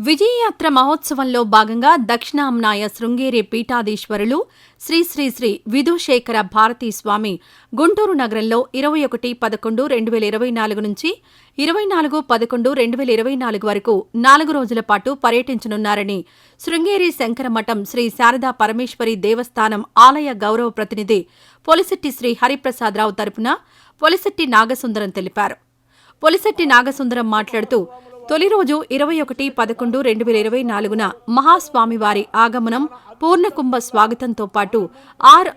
విజయయాత్ర మహోత్సవంలో భాగంగా దక్షిణాంనాయ శృంగేరి పీఠాధీశ్వరులు శ్రీ శ్రీ శ్రీ విధుశేఖర భారతీ స్వామి గుంటూరు నగరంలో 21-11-2024 నుంచి 24-11-2024 వరకు 4 రోజుల పాటు పర్యటించనున్నారని శృంగేరి శంకరమఠం శ్రీ శారదా పరమేశ్వరి దేవస్థానం ఆలయ గౌరవ ప్రతినిధి పొలిశెట్టి శ్రీ హరిప్రసాదరావు తరపున పొలిశెట్టి నాగసుందరం తెలిపారు. పొలిశెట్టి నాగసుందరం మాట్లాడుతూ తొలి రోజు 21-11-2024 మహాస్వామివారి ఆగమనం పూర్ణకుంభ స్వాగతంతో పాటు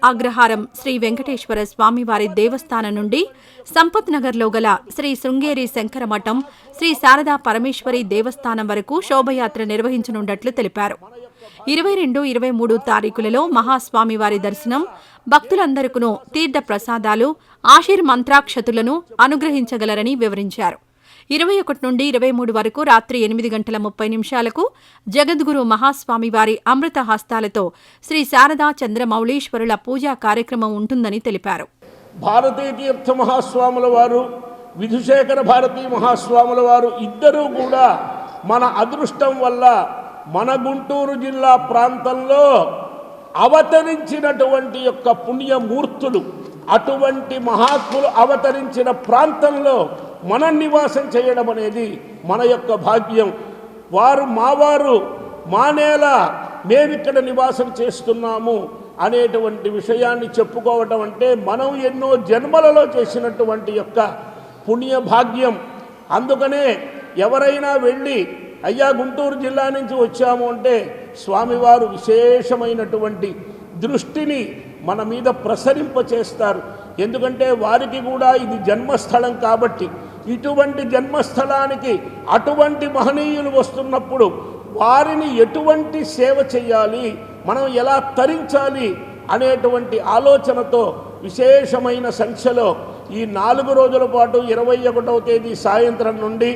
అగ్రహారం శ్రీ వెంకటేశ్వర స్వామివారి దేవస్థానం నుండి సంపత్ నగర్లో గల శ్రీ శృంగేరి శంకరమఠం శ్రీ శారదా పరమేశ్వరి దేవస్థానం వరకు శోభయాత్ర నిర్వహించనున్నట్లు తెలిపారు. 22-23 తారీఖులలో మహాస్వామివారి దర్శనం, భక్తులందరికీ తీర్థ ప్రసాదాలు, ఆశీర్మంత్రాక్షతులను అనుగ్రహించగలరని వివరించారు. 21 నుండి 23 వరకు రాత్రి 8:30 జగద్గురు మహాస్వామివారి అమృత హస్తాలతో శ్రీ శారదా చంద్రమౌళీశ్వరుల పూజా కార్యక్రమం ఉంటుందని తెలిపారు. భారతీ తీర్థ మహాస్వాముల వారు, విధుశేఖర భారతీ మహాస్వాముల వారు ఇద్దరూ కూడా మన అదృష్టం వల్ల మన గుంటూరు జిల్లా ప్రాంతంలో అవతరించినటువంటి యొక్క పుణ్యమూర్తులు, అటువంటి మహాత్ములు అవతరించిన ప్రాంతంలో మన నివాసం చేయడం అనేది మన యొక్క భాగ్యం. వారు మా నేల, మేమిక్కడ నివాసం చేస్తున్నాము అనేటువంటి విషయాన్ని చెప్పుకోవటం అంటే మనం ఎన్నో జన్మలలో చేసినటువంటి యొక్క పుణ్యభాగ్యం. అందుకనే ఎవరైనా వెళ్ళి అయ్యా గుంటూరు జిల్లా నుంచి వచ్చాము అంటే స్వామివారు విశేషమైనటువంటి దృష్టిని మన మీద ప్రసరింపచేస్తారు. ఎందుకంటే వారికి కూడా ఇది జన్మస్థలం కాబట్టి, ఇటువంటి జన్మస్థలానికి అటువంటి మహనీయులు వస్తున్నప్పుడు వారిని ఎటువంటి సేవ చేయాలి, మనం ఎలా తరించాలి అనేటువంటి ఆలోచనతో విశేషమైన సంఖ్యలో ఈ 4 రోజుల పాటు 21వ తేదీ సాయంత్రం నుండి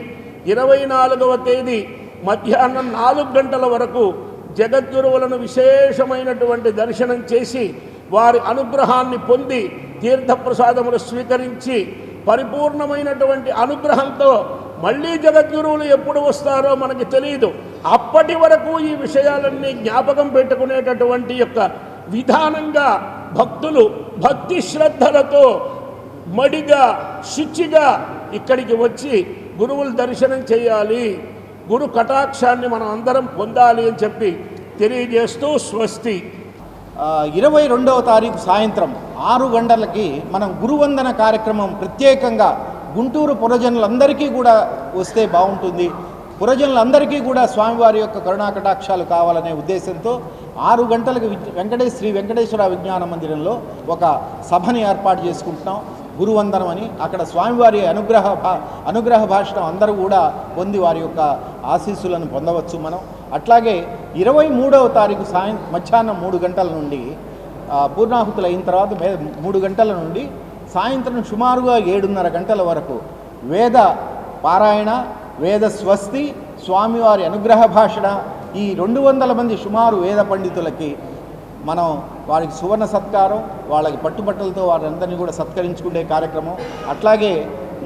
24వ తేదీ మధ్యాహ్నం 4 గంటల వరకు జగద్గురువులను విశేషమైనటువంటి దర్శనం చేసి వారి అనుగ్రహాన్ని పొంది తీర్థప్రసాదములు స్వీకరించి పరిపూర్ణమైనటువంటి అనుగ్రహంతో మళ్ళీ జగద్గురువులు ఎప్పుడు వస్తారో మనకి తెలియదు. అప్పటి వరకు ఈ విషయాలన్నీ జ్ఞాపకం పెట్టుకునేటటువంటి యొక్క విధానంగా భక్తులు భక్తి శ్రద్ధలతో మడిగా శుచిగా ఇక్కడికి వచ్చి గురువుల దర్శనం చేయాలి, గురు కటాక్షాన్ని మనం అందరం పొందాలి అని చెప్పి తెలియజేస్తూ స్వస్తి. 22వ తారీఖు సాయంత్రం 6 గంటలకి మనం గురువందన కార్యక్రమం ప్రత్యేకంగా గుంటూరు పురజనులందరికీ కూడా వస్తే బాగుంటుంది, పురజనులందరికీ కూడా స్వామివారి యొక్క కరుణాకటాక్షాలు కావాలనే ఉద్దేశంతో 6 గంటలకు శ్రీ వెంకటేశ్వర విజ్ఞాన మందిరంలో ఒక సభని ఏర్పాటు చేసుకుంటున్నాం. గురువందనం అని అక్కడ స్వామివారి అనుగ్రహ భాషను అందరూ కూడా పొంది వారి యొక్క ఆశీస్సులను పొందవచ్చు మనం. అట్లాగే 23వ తారీఖు మధ్యాహ్నం 3 గంటల నుండి పూర్ణాహుతులు అయిన తర్వాత 3 గంటల నుండి సాయంత్రం సుమారుగా 7:30 గంటల వరకు వేద పారాయణ, వేద స్వస్తి, స్వామివారి అనుగ్రహ భాషణ, ఈ 200 మంది సుమారు వేద పండితులకి మనం వారికి సువర్ణ సత్కారం, వాళ్ళకి పట్టుబట్టలతో వారందరినీ కూడా సత్కరించుకునే కార్యక్రమం. అట్లాగే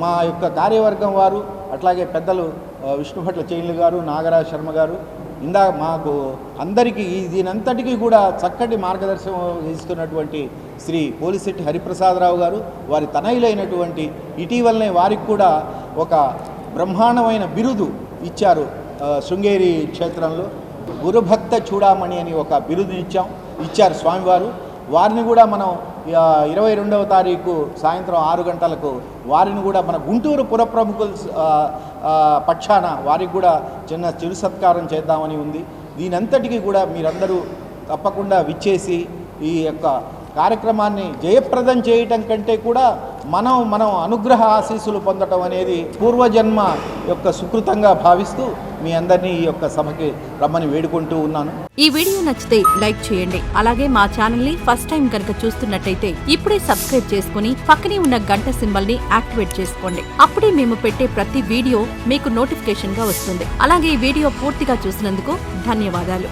మా యొక్క కార్యవర్గం వారు, అట్లాగే పెద్దలు విష్ణుభట్ల చైన్లు గారు, నాగరాజ్ శర్మ గారు, మాకు అందరికీ దీనంతటికీ కూడా చక్కటి మార్గదర్శనం ఇస్తున్నటువంటి శ్రీ పోలిశెట్టి హరిప్రసాదరావు గారు, వారి తనయులైనటువంటి ఇటీవలనే వారికి కూడా ఒక బ్రహ్మాండమైన బిరుదు ఇచ్చారు. శృంగేరి క్షేత్రంలో గురుభక్త చూడామణి అని ఒక బిరుదుని ఇచ్చారు స్వామివారు. వారిని కూడా మనం 22వ తారీఖు సాయంత్రం 6 గంటలకు వారిని కూడా మన గుంటూరు పుర ప్రముఖుల పక్షాన వారికి కూడా చిరు సత్కారం చేద్దామని ఉంది. దీనంతటికీ కూడా మీరందరూ తప్పకుండా విచ్చేసి ఈ యొక్క కార్యక్రమాన్ని జయప్రదం చేయటం కంటే కూడా మనం అనుగ్రహ ఆశీస్సులు పొందటం అనేది పూర్వజన్మ యొక్క సుకృతంగా భావిస్తూ మీ అందరినీ ఈ యొక్క సభకి రమ్మని వేడుకుంటూ ఉన్నాను. ఈ వీడియో నచ్చితే లైక్ చేయండి. అలాగే మా ఛానల్ ని ఫస్ట్ టైం కనుక చూస్తున్నట్టయితే ఇప్పుడే సబ్స్క్రైబ్ చేసుకుని పక్కనే ఉన్న గంట సింబల్ ని యాక్టివేట్ చేసుకోండి. అప్పుడే మేము పెట్టే ప్రతి వీడియో మీకు నోటిఫికేషన్ గా వస్తుంది. అలాగే ఈ వీడియో పూర్తిగా చూసినందుకు ధన్యవాదాలు.